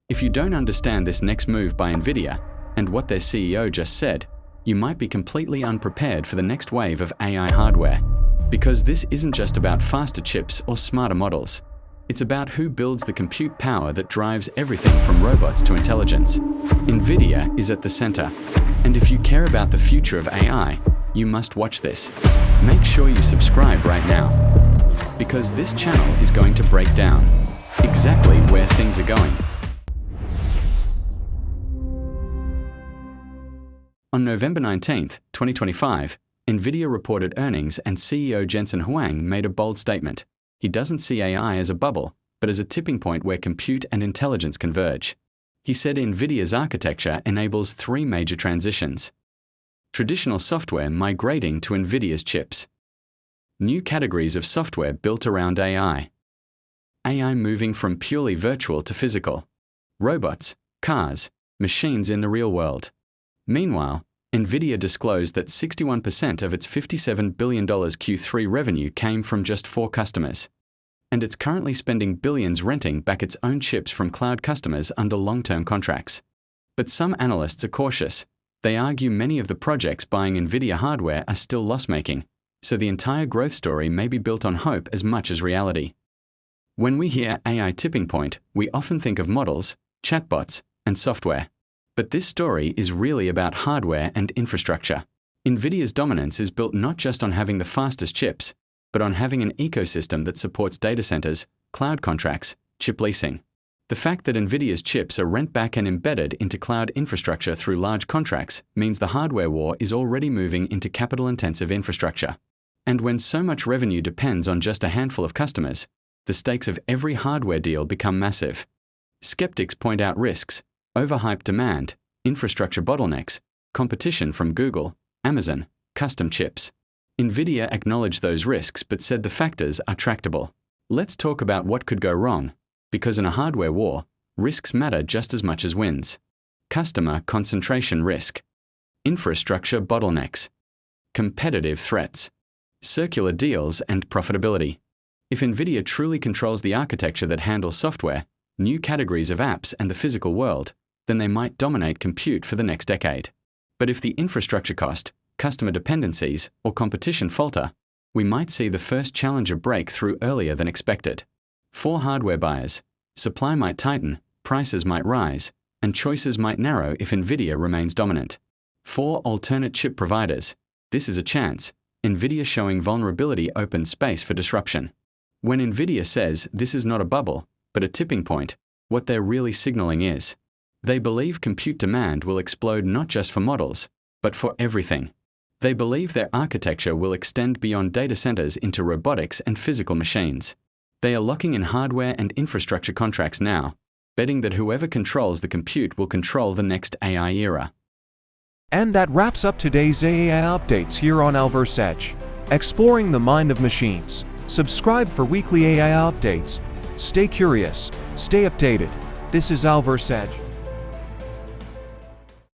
If you don't understand this next move by Nvidia and what their CEO just said, you might be completely unprepared for the next wave of AI hardware. Because this isn't just about faster chips or smarter models. It's about who builds the compute power that drives everything from robots to intelligence. Nvidia is at the center. And if you care about the future of AI, you must watch this. Make sure you subscribe right now. Because this channel is going to break down exactly where things are going. On November 19, 2025, Nvidia reported earnings and CEO Jensen Huang made a bold statement. He doesn't see AI as a bubble, but as a tipping point where compute and intelligence converge. He said Nvidia's architecture enables three major transitions. Traditional software migrating to Nvidia's chips. New categories of software built around AI. AI moving from purely virtual to physical. Robots, cars, machines in the real world. Meanwhile, Nvidia disclosed that 61% of its $57 billion Q3 revenue came from just 4 customers. And it's currently spending billions renting back its own chips from cloud customers under long-term contracts. But some analysts are cautious. They argue many of the projects buying Nvidia hardware are still loss-making, so the entire growth story may be built on hope as much as reality. When we hear AI tipping point, we often think of models, chatbots, and software. But this story is really about hardware and infrastructure. Nvidia's dominance is built not just on having the fastest chips, but on having an ecosystem that supports data centers, cloud contracts, chip leasing. The fact that Nvidia's chips are rent back and embedded into cloud infrastructure through large contracts means the hardware war is already moving into capital-intensive infrastructure. And when so much revenue depends on just a handful of customers, the stakes of every hardware deal become massive. Skeptics point out risks. Overhyped demand, infrastructure bottlenecks, competition from Google, Amazon, custom chips. Nvidia acknowledged those risks but said the factors are tractable. Let's talk about what could go wrong, because in a hardware war, risks matter just as much as wins. Customer concentration risk. Infrastructure bottlenecks. Competitive threats. Circular deals and profitability. If Nvidia truly controls the architecture that handles software, new categories of apps and the physical world, then they might dominate compute for the next decade. But if the infrastructure cost, customer dependencies, or competition falter, we might see the first challenger break through earlier than expected. For hardware buyers, supply might tighten, prices might rise, and choices might narrow if Nvidia remains dominant. For alternate chip providers, this is a chance. Nvidia showing vulnerability opens space for disruption. When Nvidia says this is not a bubble, but a tipping point, what they're really signaling is they believe compute demand will explode not just for models, but for everything. They believe their architecture will extend beyond data centers into robotics and physical machines. They are locking in hardware and infrastructure contracts now, betting that whoever controls the compute will control the next AI era. And that wraps up today's AI updates here on Alverse Edge. Exploring the mind of machines. Subscribe for weekly AI updates. Stay curious, stay updated. This is Alverse Edge.